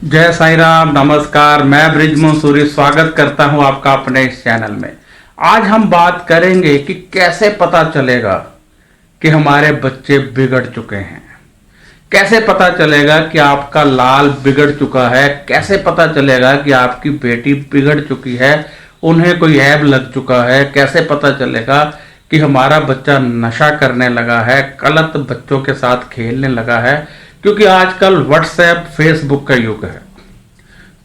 जय साईं राम, नमस्कार। मैं ब्रिजमोहन सूरी स्वागत करता हूं आपका अपने इस चैनल में। आज हम बात करेंगे कि कैसे पता चलेगा कि हमारे बच्चे बिगड़ चुके हैं। कैसे पता चलेगा कि आपका लाल बिगड़ चुका है। कैसे पता चलेगा कि आपकी बेटी बिगड़ चुकी है, उन्हें कोई ऐब लग चुका है। कैसे पता चलेगा कि हमारा बच्चा नशा करने लगा है, गलत बच्चों के साथ खेलने लगा है। क्योंकि आजकल व्हाट्सएप फेसबुक का युग है,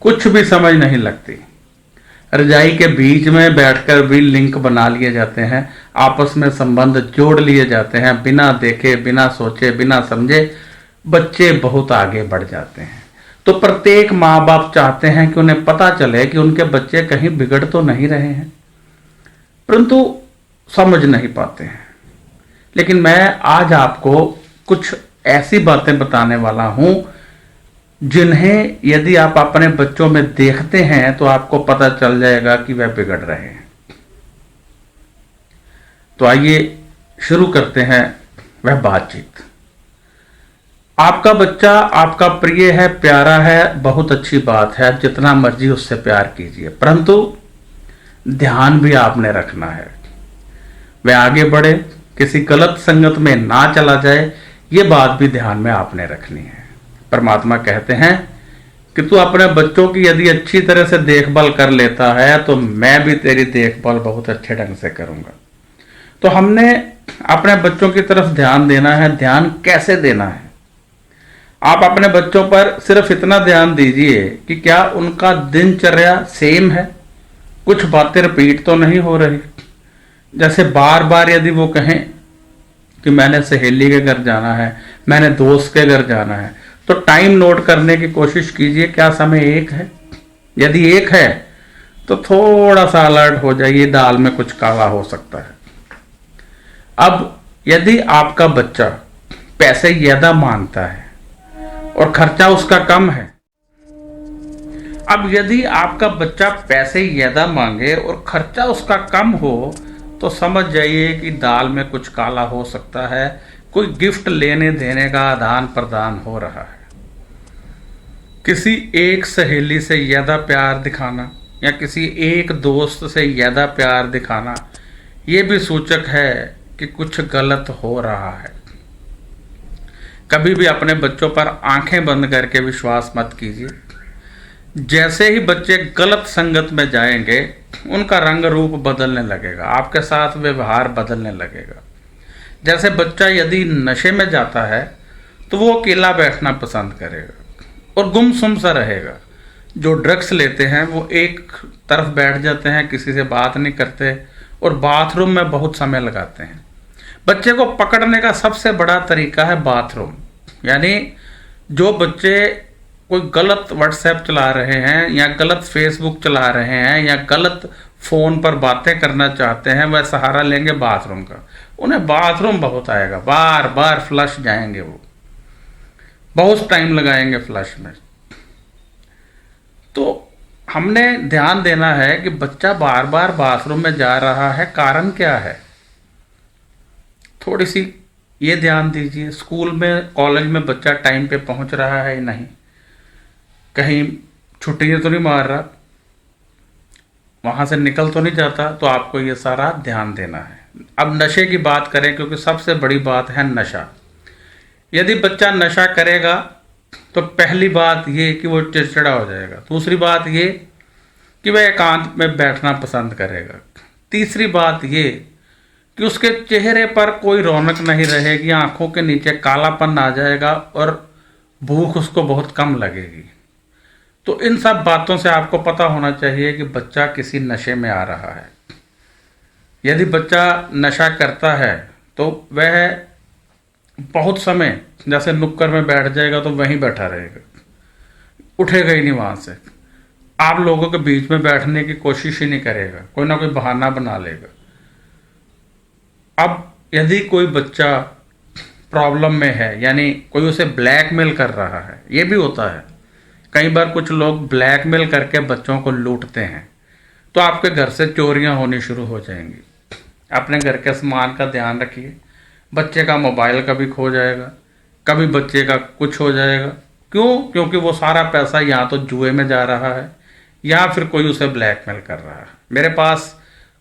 कुछ भी समझ नहीं लगती। रजाई के बीच में बैठकर भी लिंक बना लिए जाते हैं, आपस में संबंध जोड़ लिए जाते हैं, बिना देखे, बिना सोचे, बिना समझे बच्चे बहुत आगे बढ़ जाते हैं। तो प्रत्येक माँ बाप चाहते हैं कि उन्हें पता चले कि उनके बच्चे कहीं बिगड़ तो नहीं रहे हैं, परंतु समझ नहीं पाते हैं। लेकिन मैं आज आपको कुछ ऐसी बातें बताने वाला हूं जिन्हें यदि आप अपने बच्चों में देखते हैं तो आपको पता चल जाएगा कि वह बिगड़ रहे हैं। तो आइए शुरू करते हैं वह बातचीत। आपका बच्चा आपका प्रिय है, प्यारा है, बहुत अच्छी बात है, जितना मर्जी उससे प्यार कीजिए, परंतु ध्यान भी आपने रखना है वह आगे बढ़े, किसी गलत संगत में ना चला जाए। ये बात भी ध्यान में आपने रखनी है। परमात्मा कहते हैं कि तू अपने बच्चों की यदि अच्छी तरह से देखभाल कर लेता है तो मैं भी तेरी देखभाल बहुत अच्छे ढंग से करूंगा। तो हमने अपने बच्चों की तरफ ध्यान देना है। ध्यान कैसे देना है? आप अपने बच्चों पर सिर्फ इतना ध्यान दीजिए कि क्या उनका दिनचर्या सेम है, कुछ बातें रिपीट तो नहीं हो रही। जैसे बार बार यदि वो कहें कि मैंने सहेली के घर जाना है, मैंने दोस्त के घर जाना है, तो टाइम नोट करने की कोशिश कीजिए, क्या समय एक है। यदि एक है तो थोड़ा सा अलर्ट हो जाइए, दाल में कुछ काला हो सकता है। अब यदि आपका बच्चा पैसे ज्यादा मांगता है और खर्चा उसका कम है, अब यदि आपका बच्चा पैसे ज्यादा मांगे और खर्चा उसका कम हो तो समझ जाइए कि दाल में कुछ काला हो सकता है। कोई गिफ्ट लेने देने का आदान प्रदान हो रहा है। किसी एक सहेली से ज्यादा प्यार दिखाना या किसी एक दोस्त से ज्यादा प्यार दिखाना, यह भी सूचक है कि कुछ गलत हो रहा है। कभी भी अपने बच्चों पर आंखें बंद करके विश्वास मत कीजिए। जैसे ही बच्चे गलत संगत में जाएंगे उनका रंग रूप बदलने लगेगा, आपके साथ व्यवहार बदलने लगेगा। जैसे बच्चा यदि नशे में जाता है तो वो अकेला बैठना पसंद करेगा और गुमसुम सा रहेगा। जो ड्रग्स लेते हैं वो एक तरफ बैठ जाते हैं, किसी से बात नहीं करते और बाथरूम में बहुत समय लगाते हैं। बच्चे को पकड़ने का सबसे बड़ा तरीका है बाथरूम। यानी जो बच्चे कोई गलत व्हाट्सएप चला रहे हैं या गलत फेसबुक चला रहे हैं या गलत फोन पर बातें करना चाहते हैं, वह सहारा लेंगे बाथरूम का। उन्हें बाथरूम बहुत आएगा, बार बार फ्लश जाएंगे, वो बहुत टाइम लगाएंगे फ्लश में। तो हमने ध्यान देना है कि बच्चा बार बार बाथरूम में जा रहा है, कारण क्या है, थोड़ी सी ये ध्यान दीजिए। स्कूल में, कॉलेज में बच्चा टाइम पे पहुंच रहा है या नहीं, कहीं छुट्टियां तो नहीं मार रहा, वहां से निकल तो नहीं जाता, तो आपको ये सारा ध्यान देना है। अब नशे की बात करें, क्योंकि सबसे बड़ी बात है नशा। यदि बच्चा नशा करेगा तो पहली बात ये कि वो चिड़चिड़ा हो जाएगा। दूसरी बात ये कि वह एकांत में बैठना पसंद करेगा। तीसरी बात ये कि उसके चेहरे पर कोई रौनक नहीं रहेगी, आंखों के नीचे कालापन आ जाएगा और भूख उसको बहुत कम लगेगी। तो इन सब बातों से आपको पता होना चाहिए कि बच्चा किसी नशे में आ रहा है। यदि बच्चा नशा करता है तो वह बहुत समय जैसे नुक्कड़ में बैठ जाएगा तो वहीं बैठा रहेगा, उठेगा ही नहीं वहां से। आप लोगों के बीच में बैठने की कोशिश ही नहीं करेगा, कोई ना कोई बहाना बना लेगा। अब यदि कोई बच्चा प्रॉब्लम में है, यानी कोई उसे ब्लैकमेल कर रहा है, ये भी होता है। कई बार कुछ लोग ब्लैकमेल करके बच्चों को लूटते हैं, तो आपके घर से चोरियां होनी शुरू हो जाएंगी। अपने घर के सामान का ध्यान रखिए। बच्चे का मोबाइल कभी खो जाएगा, कभी बच्चे का कुछ हो जाएगा, क्यों? क्योंकि वो सारा पैसा या तो जुए में जा रहा है या फिर कोई उसे ब्लैकमेल कर रहा है। मेरे पास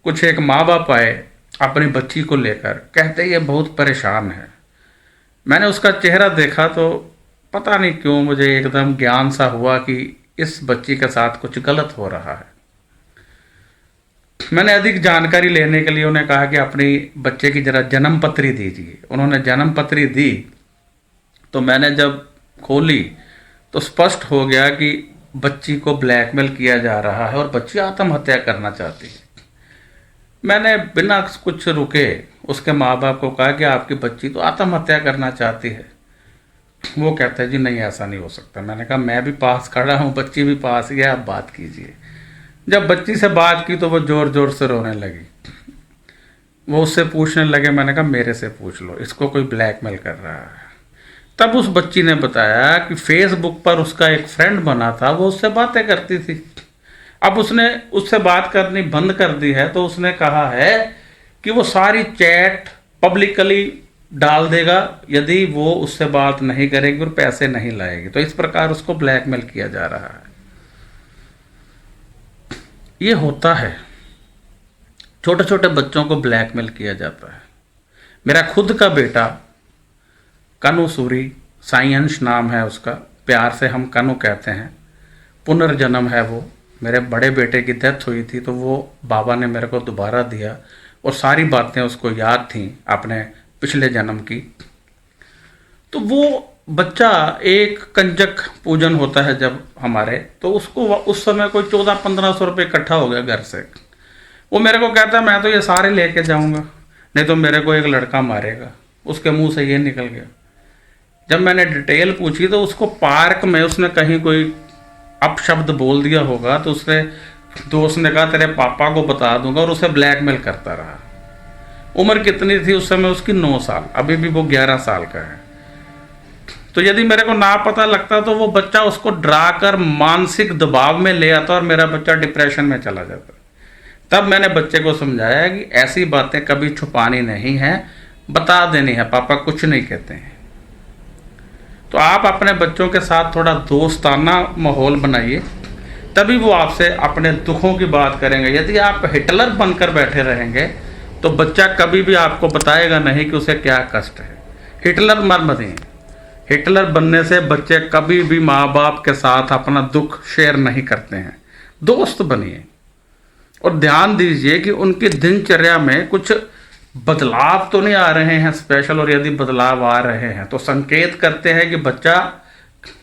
कुछ एक माँ बाप आए अपनी बच्ची को लेकर, कहते ये बहुत परेशान है। मैंने उसका चेहरा देखा तो पता नहीं क्यों मुझे एकदम ज्ञान सा हुआ कि इस बच्ची के साथ कुछ गलत हो रहा है। मैंने अधिक जानकारी लेने के लिए उन्हें कहा कि अपनी बच्चे की जरा जन्म पत्री दीजिए। उन्होंने जन्म पत्री दी तो मैंने जब खोली तो स्पष्ट हो गया कि बच्ची को ब्लैकमेल किया जा रहा है और बच्ची आत्महत्या करना चाहती है। मैंने बिना कुछ रुके उसके माँ बाप को कहा कि आपकी बच्ची तो आत्महत्या करना चाहती है। वो कहते हैं जी नहीं, ऐसा नहीं हो सकता। मैंने कहा मैं भी पास खड़ा हूँ, बच्ची भी पास ही है, आप बात कीजिए। जब बच्ची से बात की तो वो जोर जोर से रोने लगी। वो उससे पूछने लगे, मैंने कहा मेरे से पूछ लो, इसको कोई ब्लैकमेल कर रहा है। तब उस बच्ची ने बताया कि फेसबुक पर उसका एक फ्रेंड बना था, वो उससे बातें करती थी। अब उसने उससे बात करनी बंद कर दी है तो उसने कहा है कि वो सारी चैट पब्लिकली डाल देगा यदि वो उससे बात नहीं करेगी और पैसे नहीं लाएगी। तो इस प्रकार उसको ब्लैकमेल किया जा रहा है। ये होता है, छोटे छोटे बच्चों को ब्लैकमेल किया जाता है। मेरा खुद का बेटा कनु सूरी, साई अंश नाम है उसका, प्यार से हम कनु कहते हैं, पुनर्जन्म है वो। मेरे बड़े बेटे की डेथ हुई थी तो वो बाबा ने मेरे को दोबारा दिया और सारी बातें उसको याद थीं अपने पिछले जन्म की। तो वो बच्चा, एक कंजक पूजन होता है जब हमारे, तो उसको उस समय कोई 1400-1500 रुपये इकट्ठा हो गया घर से। वो मेरे को कहता है मैं तो ये सारे लेके जाऊंगा, नहीं तो मेरे को एक लड़का मारेगा। उसके मुंह से ये निकल गया। जब मैंने डिटेल पूछी तो उसको पार्क में उसने कहीं कोई अपशब्द बोल दिया होगा, तो उसने दोस्त ने कहा तेरे पापा को बता दूंगा, और उसे ब्लैकमेल करता रहा। उम्र कितनी थी उस समय उसकी? 9 साल। अभी भी वो 11 साल का है। तो यदि मेरे को ना पता लगता तो वो बच्चा उसको डरा कर मानसिक दबाव में ले आता और मेरा बच्चा डिप्रेशन में चला जाता। तब मैंने बच्चे को समझाया कि ऐसी बातें कभी छुपानी नहीं है, बता देनी है, पापा कुछ नहीं कहते हैं। तो आप अपने बच्चों के साथ थोड़ा दोस्ताना माहौल बनाइए, तभी वो आपसे अपने दुखों की बात करेंगे। यदि आप हिटलर बनकर बैठे रहेंगे तो बच्चा कभी भी आपको बताएगा नहीं कि उसे क्या कष्ट है। हिटलर मत बनिए। हिटलर बनने से बच्चे कभी भी माँ बाप के साथ अपना दुख शेयर नहीं करते हैं। दोस्त बनिए और ध्यान दीजिए कि उनकी दिनचर्या में कुछ बदलाव तो नहीं आ रहे हैं स्पेशल, और यदि बदलाव आ रहे हैं तो संकेत करते हैं कि बच्चा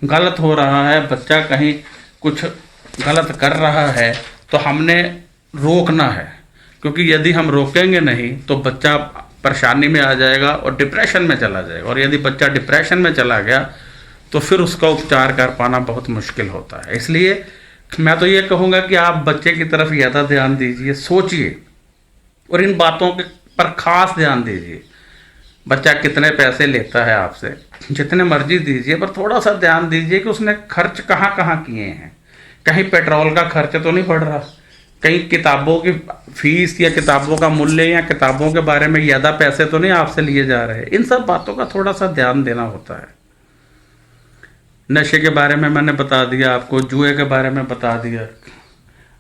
गलत हो रहा है, बच्चा कहीं कुछ गलत कर रहा है, तो हमने रोकना है। क्योंकि यदि हम रोकेंगे नहीं तो बच्चा परेशानी में आ जाएगा और डिप्रेशन में चला जाएगा, और यदि बच्चा डिप्रेशन में चला गया तो फिर उसका उपचार कर पाना बहुत मुश्किल होता है। इसलिए मैं तो ये कहूँगा कि आप बच्चे की तरफ ज़्यादा ध्यान दीजिए, सोचिए और इन बातों के पर खास ध्यान दीजिए। बच्चा कितने पैसे लेता है आपसे, जितने मर्जी दीजिए, पर थोड़ा सा ध्यान दीजिए कि उसने खर्च कहाँ कहाँ किए हैं। कहीं पेट्रोल का खर्च तो नहीं बढ़ रहा, कहीं किताबों की फीस या किताबों का मूल्य या किताबों के बारे में ज़्यादा पैसे तो नहीं आपसे लिए जा रहे। इन सब बातों का थोड़ा सा ध्यान देना होता है। नशे के बारे में मैंने बता दिया आपको, जुए के बारे में बता दिया।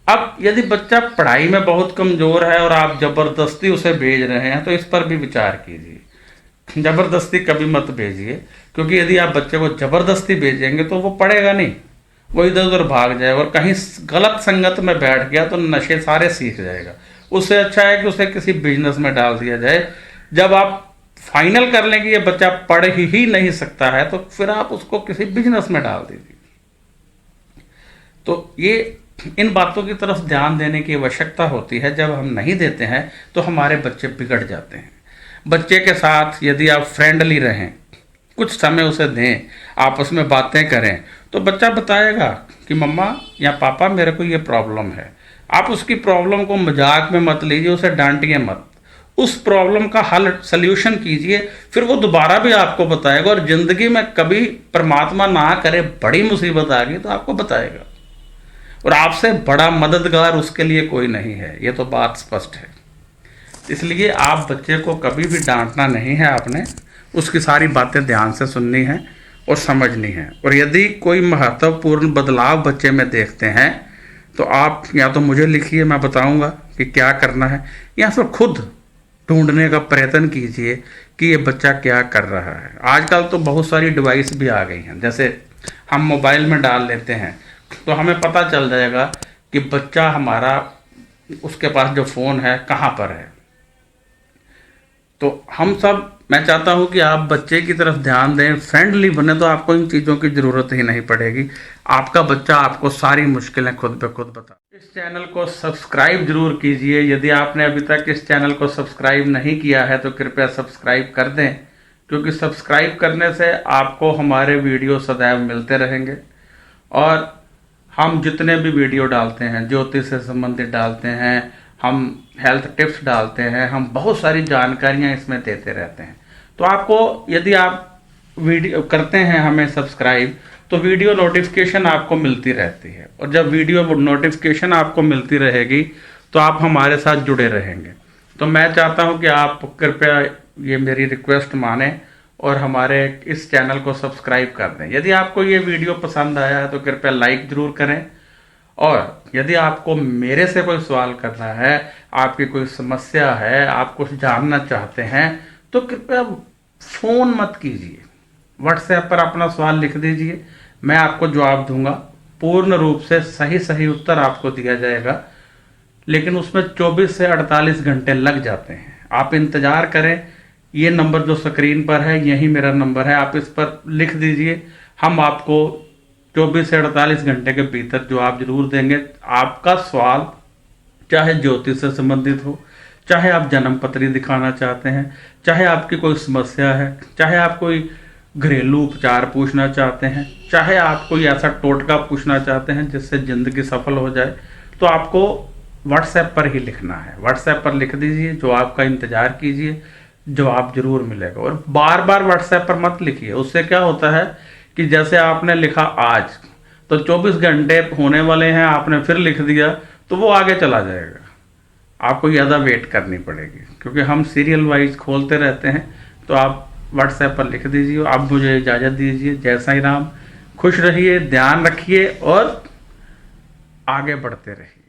अब यदि बच्चा पढ़ाई में बहुत कमज़ोर है और आप ज़बरदस्ती उसे भेज रहे हैं तो इस पर भी विचार कीजिए। ज़बरदस्ती कभी मत भेजिए, क्योंकि यदि आप बच्चे को ज़बरदस्ती भेजेंगे तो वो पढ़ेगा नहीं, वो इधर उधर भाग जाएगा और कहीं गलत संगत में बैठ गया तो नशे सारे सीख जाएगा। उससे अच्छा है कि उसे किसी बिजनेस में डाल दिया जाए। जब आप फाइनल कर लें कि ये बच्चा पढ़ ही नहीं सकता है तो फिर आप उसको किसी बिजनेस में डाल दीजिए। तो ये इन बातों की तरफ ध्यान देने की आवश्यकता होती है। जब हम नहीं देते हैं तो हमारे बच्चे बिगड़ जाते हैं। बच्चे के साथ यदि आप फ्रेंडली रहें, कुछ समय उसे दें, आपस में बातें करें, तो बच्चा बताएगा कि मम्मा या पापा मेरे को ये प्रॉब्लम है। आप उसकी प्रॉब्लम को मजाक में मत लीजिए, उसे डांटिए मत, उस प्रॉब्लम का हल सल्यूशन कीजिए, फिर वो दोबारा भी आपको बताएगा। और ज़िंदगी में कभी परमात्मा ना करे बड़ी मुसीबत आ गई तो आपको बताएगा, और आपसे बड़ा मददगार उसके लिए कोई नहीं है। ये तो बात स्पष्ट है। इसलिए आप बच्चे को कभी भी डांटना नहीं है, आपने उसकी सारी बातें ध्यान से सुननी है और समझनी है। और यदि कोई महत्वपूर्ण बदलाव बच्चे में देखते हैं तो आप या तो मुझे लिखिए, मैं बताऊंगा कि क्या करना है, या फिर खुद ढूंढने का प्रयत्न कीजिए कि ये बच्चा क्या कर रहा है। आजकल तो बहुत सारी डिवाइस भी आ गई हैं, जैसे हम मोबाइल में डाल लेते हैं तो हमें पता चल जाएगा कि बच्चा हमारा, उसके पास जो फ़ोन है कहाँ पर है। तो हम सब, मैं चाहता हूं कि आप बच्चे की तरफ ध्यान दें, फ्रेंडली बने, तो आपको इन चीज़ों की ज़रूरत ही नहीं पड़ेगी। आपका बच्चा आपको सारी मुश्किलें खुद ब खुद बता। इस चैनल को सब्सक्राइब जरूर कीजिए। यदि आपने अभी तक इस चैनल को सब्सक्राइब नहीं किया है तो कृपया सब्सक्राइब कर दें, क्योंकि सब्सक्राइब करने से आपको हमारे वीडियो सदैव मिलते रहेंगे। और हम जितने भी वीडियो डालते हैं, ज्योतिष से संबंधित डालते हैं, हम हेल्थ टिप्स डालते हैं, हम बहुत सारी जानकारियां इसमें देते रहते हैं। तो आपको, यदि आप वीडियो करते हैं हमें सब्सक्राइब, तो वीडियो नोटिफिकेशन आपको मिलती रहती है। और जब वीडियो नोटिफिकेशन आपको मिलती रहेगी तो आप हमारे साथ जुड़े रहेंगे। तो मैं चाहता हूं कि आप कृपया ये मेरी रिक्वेस्ट माने और हमारे इस चैनल को सब्सक्राइब कर दें। यदि आपको ये वीडियो पसंद आया है तो कृपया लाइक जरूर करें। और यदि आपको मेरे से कोई सवाल करना है, आपकी कोई समस्या है, आप कुछ जानना चाहते हैं, तो कृपया फ़ोन मत कीजिए, व्हाट्सएप पर अपना सवाल लिख दीजिए, मैं आपको जवाब दूंगा। पूर्ण रूप से सही उत्तर आपको दिया जाएगा, लेकिन उसमें 24 से 48 घंटे लग जाते हैं। आप इंतज़ार करें। ये नंबर जो स्क्रीन पर है, यही मेरा नंबर है, आप इस पर लिख दीजिए। हम आपको 24 से 48 घंटे के भीतर जवाब जरूर देंगे। आपका सवाल चाहे ज्योतिष से संबंधित हो, चाहे आप जन्म पत्री दिखाना चाहते हैं, चाहे आपकी कोई समस्या है, चाहे आप कोई घरेलू उपचार पूछना चाहते हैं, चाहे आप कोई ऐसा टोटका पूछना चाहते हैं जिससे ज़िंदगी सफल हो जाए, तो आपको व्हाट्सएप पर ही लिखना है। व्हाट्सएप पर लिख दीजिए, जवाब का इंतज़ार कीजिए, जवाब जरूर मिलेगा। और बार बार व्हाट्सएप पर मत लिखिए, उससे क्या होता है कि जैसे आपने लिखा आज, तो 24 घंटे होने वाले हैं, आपने फिर लिख दिया तो वो आगे चला जाएगा, आपको ज़्यादा वेट करनी पड़ेगी, क्योंकि हम सीरियल वाइज खोलते रहते हैं। तो आप व्हाट्सएप पर लिख दीजिए। आप मुझे इजाज़त दीजिए। जय साईं राम। खुश रहिए, ध्यान रखिए और आगे बढ़ते रहिए।